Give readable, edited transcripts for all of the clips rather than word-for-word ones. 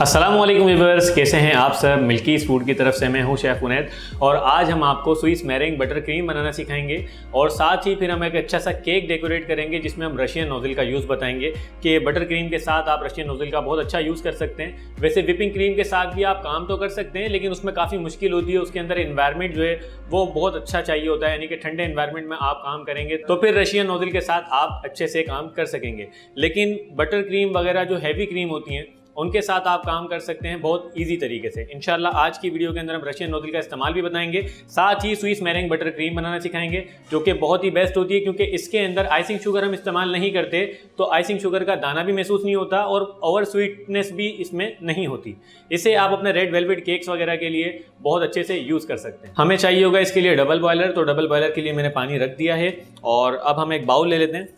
अस्सलामुअलैकुम व्यूअर्स, कैसे हैं आप सब। मिल्कीज़ फूड की तरफ से मैं हूं शेफ़ उनैद और आज हम आपको स्विस मेरेंग बटर क्रीम बनाना सिखाएंगे और साथ ही फिर हम एक अच्छा सा केक डेकोरेट करेंगे जिसमें हम रशियन नोज़ल का यूज़ बताएंगे कि बटर क्रीम के साथ आप रशियन नोज़ल का बहुत अच्छा यूज़ कर सकते हैं। वैसे विपिंग क्रीम के साथ भी आप काम तो कर सकते हैं, लेकिन उसमें काफ़ी मुश्किल होती है, उसके अंदर इन्वायरमेंट जो है वो बहुत अच्छा चाहिए होता है, यानी कि ठंडे इन्वायरमेंट में आप काम करेंगे तो फिर रशियन नोज़ल के साथ आप अच्छे से काम कर सकेंगे। लेकिन बटर क्रीम वगैरह जो हैवी क्रीम होती हैं उनके साथ आप काम कर सकते हैं बहुत इजी तरीके से। इंशाल्लाह आज की वीडियो के अंदर हम रशियन नोज़ल का इस्तेमाल भी बताएंगे, साथ ही स्विस मेरेंग बटर क्रीम बनाना सिखाएंगे जो कि बहुत ही बेस्ट होती है, क्योंकि इसके अंदर आइसिंग शुगर हम इस्तेमाल नहीं करते तो आइसिंग शुगर का दाना भी महसूस नहीं होता और ओवर स्वीटनेस भी इसमें नहीं होती। इसे आप अपने रेड वेलवेट केक्स वगैरह के लिए बहुत अच्छे से यूज़ कर सकते हैं। हमें चाहिए होगा इसके लिए डबल बॉयलर, तो डबल बॉयलर के लिए मैंने पानी रख दिया है और अब हम एक बाउल ले लेते हैं।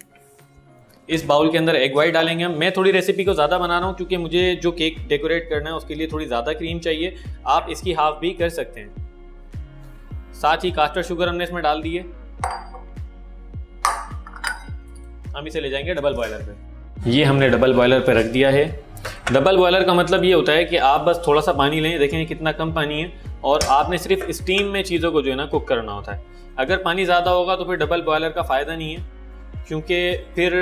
इस बाउल के अंदर एग वाइट डालेंगे हम। मैं थोड़ी रेसिपी को ज़्यादा बना रहा हूँ क्योंकि मुझे जो केक डेकोरेट करना है उसके लिए थोड़ी ज़्यादा क्रीम चाहिए, आप इसकी हाफ भी कर सकते हैं। साथ ही कास्टर्ड शुगर हमने इसमें डाल दी है। हम इसे ले जाएंगे डबल बॉयलर पे। ये हमने डबल बॉयलर पे रख दिया है। डबल बॉयलर का मतलब ये होता है कि आप बस थोड़ा सा पानी लें, देखें कितना कम पानी है, और आपने सिर्फ स्टीम में चीज़ों को जो है ना कुक करना होता है। अगर पानी ज़्यादा होगा तो फिर डबल बॉयलर का फ़ायदा नहीं है, क्योंकि फिर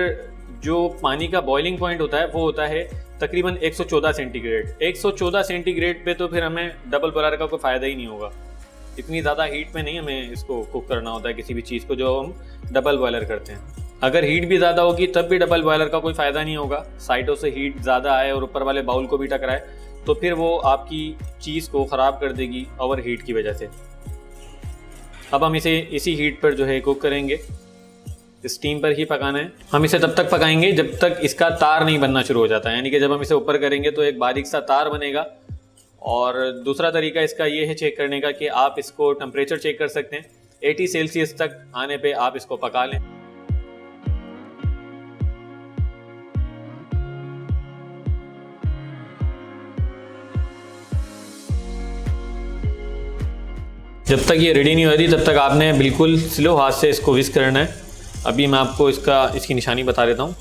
जो पानी का बॉइलिंग पॉइंट होता है वो होता है तकरीबन 114 सेंटीग्रेड। 114 सेंटीग्रेड पे तो फिर हमें डबल बॉयलर का कोई फ़ायदा ही नहीं होगा। इतनी ज़्यादा हीट पे नहीं हमें इसको कुक करना होता है किसी भी चीज़ को जो हम डबल बॉयलर करते हैं। अगर हीट भी ज़्यादा होगी तब भी डबल बॉयलर का कोई फ़ायदा नहीं होगा। साइडों से हीट ज़्यादा आए और ऊपर वाले बाउल को भी टकराए तो फिर वो आपकी चीज़ को ख़राब कर देगी ओवर हीट की वजह से। अब हम इसे इसी हीट पर जो है कुक करेंगे, स्टीम पर ही पकाना है। हम इसे तब तक पकाएंगे जब तक इसका तार नहीं बनना शुरू हो जाता है, यानी कि जब हम इसे ऊपर करेंगे तो एक बारीक सा तार बनेगा। और दूसरा तरीका इसका ये है चेक करने का कि आप इसको टेम्परेचर चेक कर सकते हैं। 80 सेल्सियस तक आने पे आप इसको पका लें। जब तक ये रेडी नहीं हो रही तब तक आपने बिल्कुल स्लो हाथ से इसको विस्क करना है। अभी मैं आपको इसकी निशानी बता देता हूँ।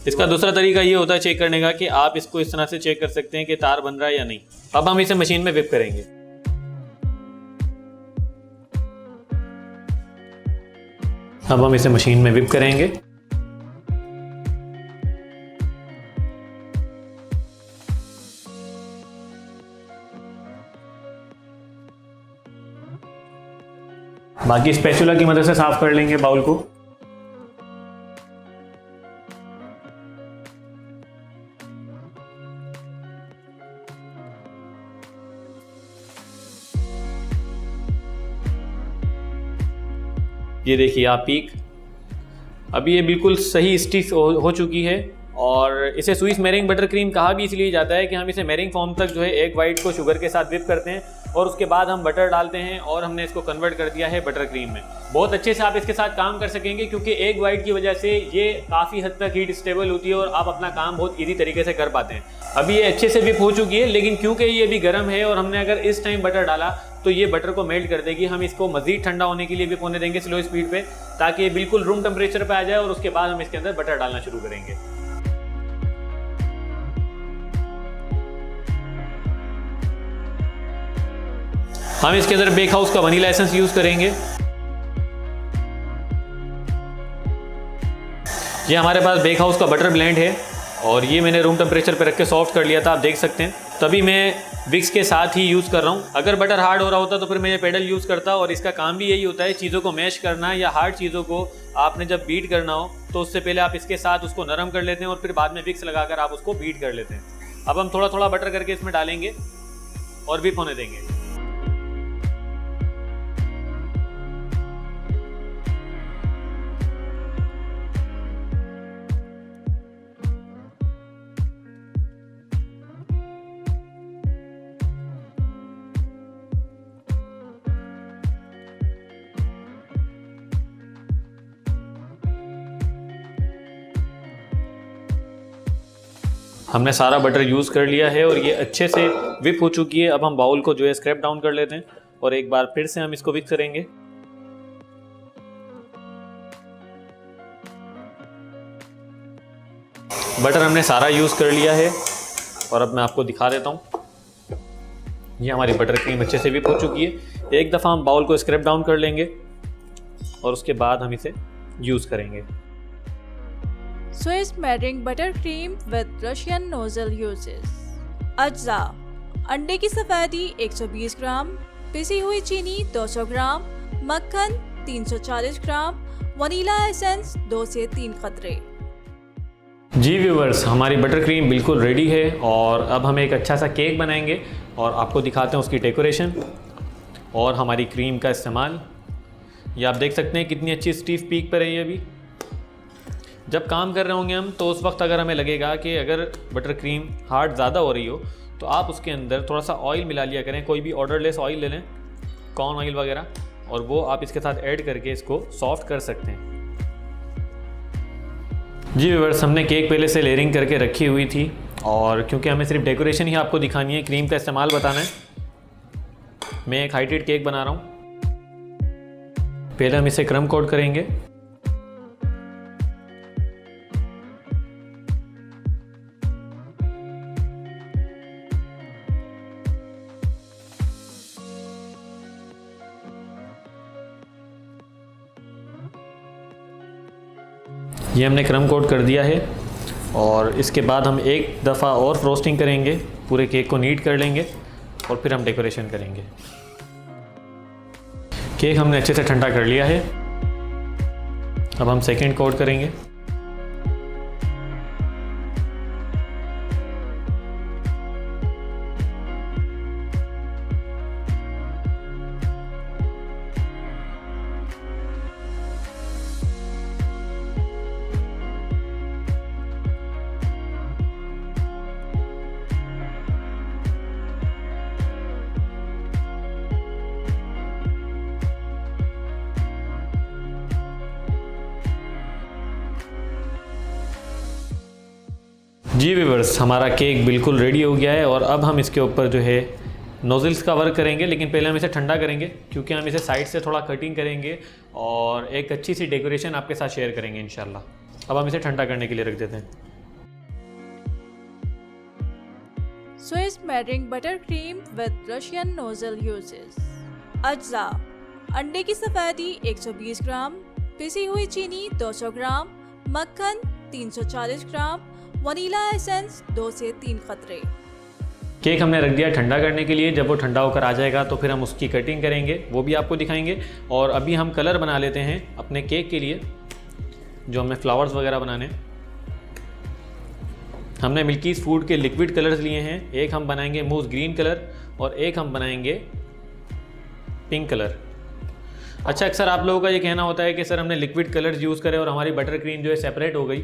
इसका दूसरा तरीका ये होता है चेक करने का कि आप इसको इस तरह से चेक कर सकते हैं कि तार बन रहा है या नहीं। अब हम इसे मशीन में विप करेंगे। अब हम इसे मशीन में विप करेंगे। बाकी स्पैचुला की मदद से साफ कर लेंगे बाउल को। ये देखिए आप पीक, अभी ये बिल्कुल सही स्टिफ हो चुकी है। और इसे स्विस मेरेंग बटर क्रीम कहा भी इसलिए जाता है कि हम इसे मेरेंग फॉर्म तक जो है एग वाइट को शुगर के साथ विप करते हैं और उसके बाद हम बटर डालते हैं और हमने इसको कन्वर्ट कर दिया है बटर क्रीम में। बहुत अच्छे से आप इसके साथ काम कर सकेंगे क्योंकि एग वाइट की वजह से ये काफ़ी हद तक हीट स्टेबल होती है और आप अपना काम बहुत ईजी तरीके से कर पाते हैं। अभी ये अच्छे से विप हो चुकी है, लेकिन क्योंकि ये अभी गर्म है और हमने अगर इस टाइम बटर डाला तो ये बटर को मेल्ट कर देगी। हम इसको मज़ीद ठंडा होने के लिए विप होने देंगे स्लो स्पीड पे, ताकि ये बिल्कुल रूम टेम्परेचर पे आ जाए और उसके बाद हम इसके अंदर बटर डालना शुरू करेंगे। हम इसके अंदर बेक हाउस का वनीला एसेंस यूज़ करेंगे। ये हमारे पास बेक हाउस का बटर ब्लेंड है और ये मैंने रूम टेम्परेचर पे रख के सॉफ्ट कर लिया था, आप देख सकते हैं। तभी मैं विक्स के साथ ही यूज़ कर रहा हूँ। अगर बटर हार्ड हो रहा होता तो फिर मैं ये पेडल यूज़ करता, और इसका काम भी यही होता है चीज़ों को मैश करना, या हार्ड चीज़ों को आपने जब बीट करना हो तो उससे पहले आप इसके साथ उसको नरम कर लेते हैं और फिर बाद में विक्स लगाकर आप उसको बीट कर लेते हैं। अब हम थोड़ा थोड़ा बटर करके इसमें डालेंगे और विप होने देंगे। हमने सारा बटर यूज़ कर लिया है और ये अच्छे से विप हो चुकी है। अब हम बाउल को जो है स्क्रैप डाउन कर लेते हैं और एक बार फिर से हम इसको विप करेंगे। बटर हमने सारा यूज़ कर लिया है और अब मैं आपको दिखा देता हूँ। ये हमारी बटर क्रीम अच्छे से विप हो चुकी है। एक दफ़ा हम बाउल को स्क्रैप डाउन कर लेंगे और उसके बाद हम इसे यूज़ करेंगे। Swiss marrying butter cream with Russian nozzle uses. अज्जा: अंडे की सफेदी 120 ग्राम, पिसी हुई चीनी 200 ग्राम, मक्खन 340 ग्राम, वनीला एसेंस 2 से 3 कतरे। जी व्यूवर्स, हमारी बटर क्रीम बिल्कुल रेडी है और अब हम एक अच्छा सा केक बनाएंगे और आपको दिखाते हैं उसकी डेकोरेशन और हमारी क्रीम का इस्तेमाल। ये आप देख सकते हैं कितनी अच्छी स्टीफ पीक पर है ये अभी। जब काम कर रहे होंगे हम तो उस वक्त अगर हमें लगेगा कि अगर बटर क्रीम हार्ड ज़्यादा हो रही हो तो आप उसके अंदर थोड़ा सा ऑयल मिला लिया करें। कोई भी ऑर्डरलेस ऑयल ले लें, कॉर्न ऑयल वगैरह, और वो आप इसके साथ ऐड करके इसको सॉफ्ट कर सकते हैं। जी व्यूअर्स, हमने केक पहले से लेयरिंग करके रखी हुई थी और क्योंकि हमें सिर्फ डेकोरेशन ही आपको दिखानी है, क्रीम का इस्तेमाल बताना है, मैं एक हाइटेड केक बना रहा हूँ। पहले हम इसे क्रम कोट करेंगे। ये हमने क्रम कोट कर दिया है और इसके बाद हम एक दफ़ा और फ्रोस्टिंग करेंगे, पूरे केक को नीट कर लेंगे और फिर हम डेकोरेशन करेंगे। केक हमने अच्छे से ठंडा कर लिया है। अब हम सेकंड कोट करेंगे। जी व्यूअर्स, हमारा केक बिल्कुल रेडी हो गया है और अब हम इसके ऊपर जो है नोजल्स का वर्क करेंगे, लेकिन पहले हम इसे ठंडा करेंगे क्योंकि हम इसे साइड से थोड़ा कटिंग करेंगे और एक अच्छी सी डेकोरेशन आपके साथ शेयर करेंगे इंशाल्लाह। अब हम इसे ठंडा करने के लिए रख देते हैं। Swiss marrying butter cream with Russian nozzle uses. अज्जा: अंडे की सफेदी 120 ग्राम, पिसी हुई चीनी 200 ग्राम, मक्खन 340 ग्राम, वनीला एसेंस 2 से 3 कतरे। केक हमने रख दिया ठंडा करने के लिए। जब वो ठंडा होकर आ जाएगा तो फिर हम उसकी कटिंग करेंगे, वो भी आपको दिखाएंगे। और अभी हम कलर बना लेते हैं अपने केक के लिए, जो हमें फ्लावर्स वगैरह बनाने। हमने मिल्कीज़ फूड के लिक्विड कलर्स लिए हैं। एक हम बनाएंगे मूस ग्रीन कलर और एक हम बनाएंगे पिंक कलर। अच्छा, अक्सर आप लोगों का ये कहना होता है कि सर हमने लिक्विड कलर्स यूज़ करे और हमारी बटर क्रीम जो है सेपरेट हो गई,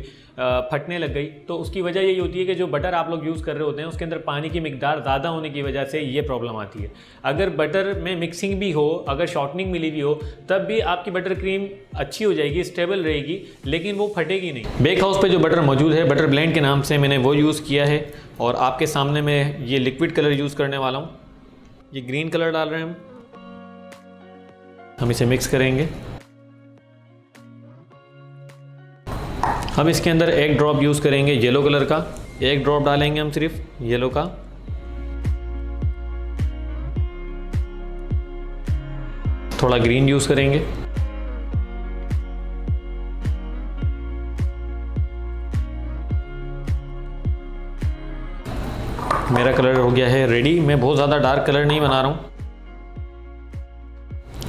फटने लग गई। तो उसकी वजह यही होती है कि जो बटर आप लोग यूज़ कर रहे होते हैं उसके अंदर पानी की मिकदार ज़्यादा होने की वजह से ये प्रॉब्लम आती है। अगर बटर में मिक्सिंग भी हो, अगर शॉर्टनिंग मिली भी हो, तब भी आपकी बटर क्रीम अच्छी हो जाएगी, स्टेबल रहेगी, लेकिन वो फटेगी नहीं। बेक हाउस पे जो बटर मौजूद है, बटर ब्लेंड के नाम से, मैंने वो यूज़ किया है और आपके सामने मैं ये लिक्विड कलर यूज़ करने वाला हूँ। ये ग्रीन कलर डाल रहे हैं हम इसे मिक्स करेंगे। हम इसके अंदर एक ड्रॉप यूज़ करेंगे येलो कलर का, एक ड्रॉप डालेंगे हम सिर्फ येलो का। थोड़ा ग्रीन यूज़ करेंगे। मेरा कलर हो गया है रेडी। मैं बहुत ज़्यादा डार्क कलर नहीं बना रहा हूँ।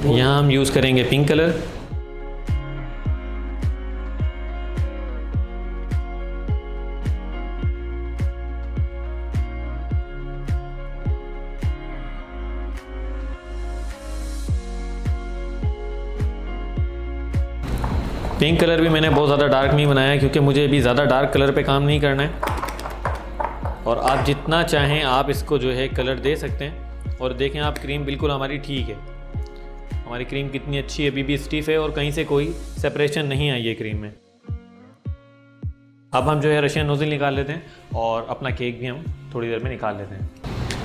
यहाँ हम यूज़ करेंगे पिंक कलर। पिंक कलर भी मैंने बहुत ज़्यादा डार्क नहीं बनाया क्योंकि मुझे अभी ज़्यादा डार्क कलर पे काम नहीं करना है। और आप जितना चाहें आप इसको जो है कलर दे सकते हैं। और देखें आप, क्रीम बिल्कुल हमारी ठीक है। हमारी क्रीम कितनी अच्छी है, अभी भी स्टिफ है और कहीं से कोई सेपरेशन नहीं आई है क्रीम में। अब हम जो है रशियन नोज़ल निकाल लेते हैं और अपना केक भी हम थोड़ी देर में निकाल लेते हैं।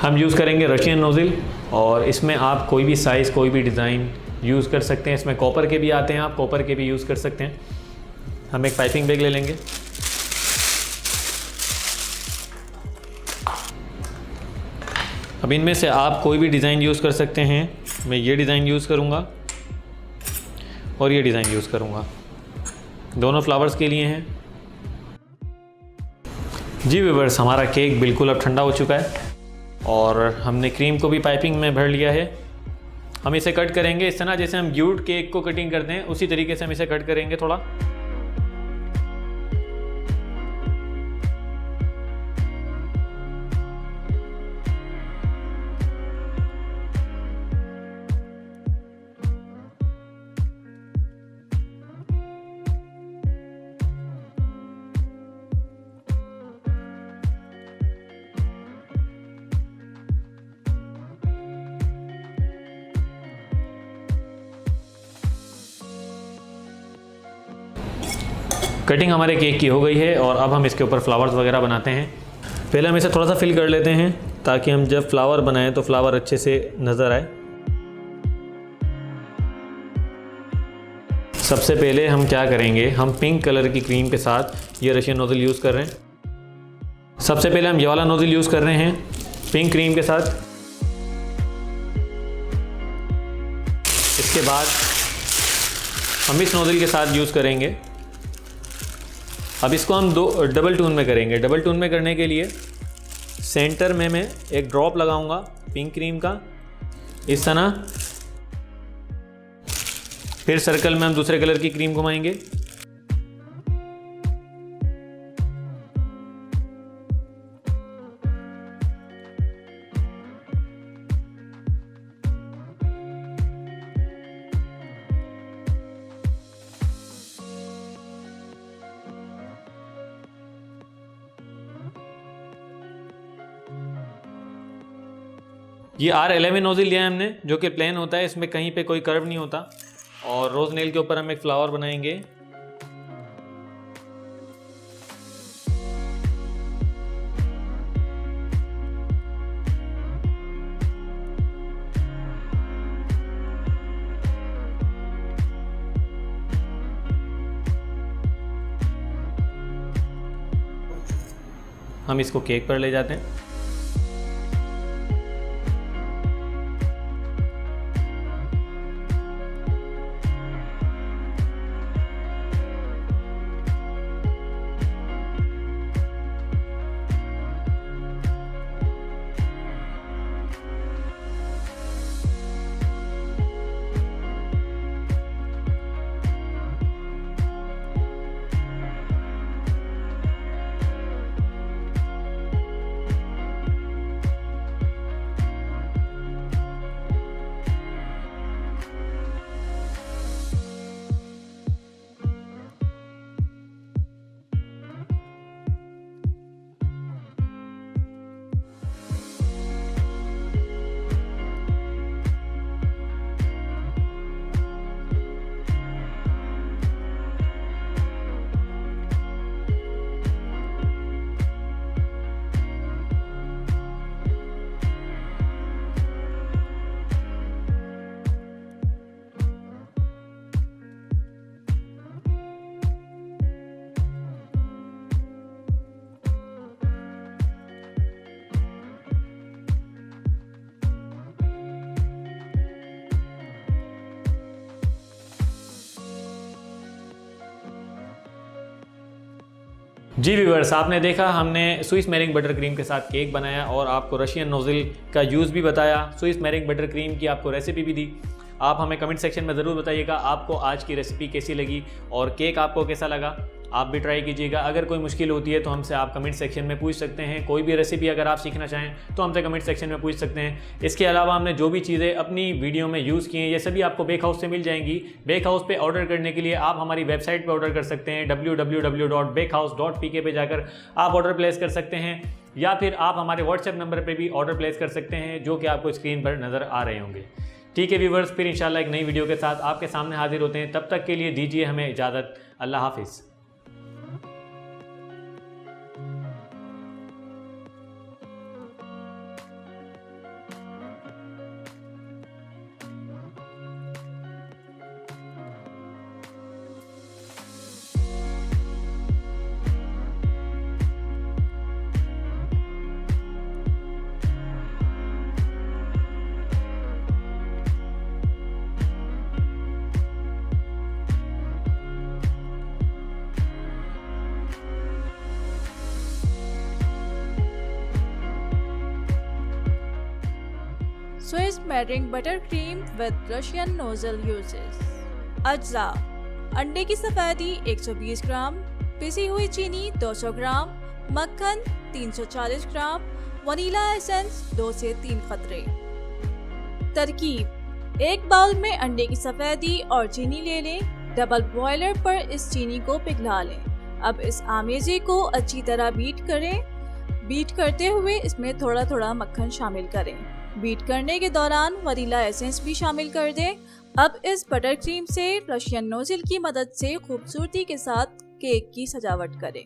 हम यूज़ करेंगे रशियन नोज़ल और इसमें आप कोई भी साइज़, कोई भी डिज़ाइन यूज़ कर सकते हैं। इसमें कॉपर के भी आते हैं, आप कॉपर के भी यूज़ कर सकते हैं। हम एक पाइपिंग बैग ले लेंगे। अब इनमें से आप कोई भी डिज़ाइन यूज़ कर सकते हैं। मैं ये डिज़ाइन यूज़ करूँगा और ये डिज़ाइन यूज़ करूँगा, दोनों फ्लावर्स के लिए हैं। जी व्यूअर्स, हमारा केक बिल्कुल अब ठंडा हो चुका है और हमने क्रीम को भी पाइपिंग में भर लिया है। हम इसे कट करेंगे इस तरह जैसे हम ग्यूड केक को कटिंग करते हैं, उसी तरीके से हम इसे कट करेंगे थोड़ा। कटिंग हमारे केक की हो गई है और अब हम इसके ऊपर फ्लावर्स वगैरह बनाते हैं। पहले हम इसे थोड़ा सा फिल कर लेते हैं ताकि हम जब फ्लावर बनाएं तो फ्लावर अच्छे से नज़र आए। सबसे पहले हम क्या करेंगे, हम पिंक कलर की क्रीम के साथ ये रशियन नोज़ल यूज़ कर रहे हैं। सबसे पहले हम ये वाला नोज़ल यूज़ कर रहे हैं पिंक क्रीम के साथ। इसके बाद हम इस नोज़ल के साथ यूज़ करेंगे। अब इसको हम डबल टून में करेंगे। डबल टून में करने के लिए सेंटर में मैं एक ड्रॉप लगाऊंगा पिंक क्रीम का इस तरह, फिर सर्कल में हम दूसरे कलर की क्रीम घुमाएंगे। ये R11 नोज़ल लिया है हमने, जो कि प्लेन होता है, इसमें कहीं पे कोई कर्व नहीं होता। और रोज़ नेल के ऊपर हम एक फ्लावर बनाएंगे। हम इसको केक पर ले जाते हैं। जी व्यूअर्स, आपने देखा हमने स्विस मेरिंग बटर क्रीम के साथ केक बनाया और आपको रशियन नोज़ल का यूज़ भी बताया। स्विस मेरिंग बटर क्रीम की आपको रेसिपी भी दी। आप हमें कमेंट सेक्शन में ज़रूर बताइएगा आपको आज की रेसिपी कैसी लगी और केक आपको कैसा लगा। आप भी ट्राई कीजिएगा। अगर कोई मुश्किल होती है तो हमसे आप कमेंट सेक्शन में पूछ सकते हैं। कोई भी रेसिपी अगर आप सीखना चाहें तो हमसे कमेंट सेक्शन में पूछ सकते हैं। इसके अलावा हमने जो भी चीज़ें अपनी वीडियो में यूज़ की हैं ये सभी आपको बेक हाउस से मिल जाएंगी। बेक हाउस पे ऑर्डर करने के लिए आप हमारी वेबसाइट पे ऑर्डर कर सकते हैं www.bakehouse.pk पे जाकर आप ऑर्डर प्लेस कर सकते हैं, या फिर आप हमारे व्हाट्सएप नंबर पर भी ऑर्डर प्लेस कर सकते हैं जो कि आपको स्क्रीन पर नज़र आ रहे होंगे। ठीक है व्यूवर्स, फिर इंशाल्लाह एक नई वीडियो के साथ आपके सामने हाजिर होते हैं। तब तक के लिए दीजिए हमें इजाज़त। अल्लाह हाफिज़। Smearing butter cream with Russian nozzle uses. अज्जा: अंडे की सफेदी 120 ग्राम, पिसी हुई चीनी 200 ग्राम, मक्खन 340 ग्राम, वनीला एसेंस 2 से 3 कतरे। तरकीब: एक बाउल में अंडे की सफेदी और चीनी ले लें। डबल बॉयलर पर इस चीनी को पिघला लें। अब इस आमेजे को अच्छी तरह बीट करें। बीट करते हुए इसमें थोड़ा थोड़ा मक्खन शामिल करें। बीट करने के दौरान वनीला एसेंस भी शामिल कर दें। अब इस बटर क्रीम से रशियन नोजल की मदद से खूबसूरती के साथ केक की सजावट करें।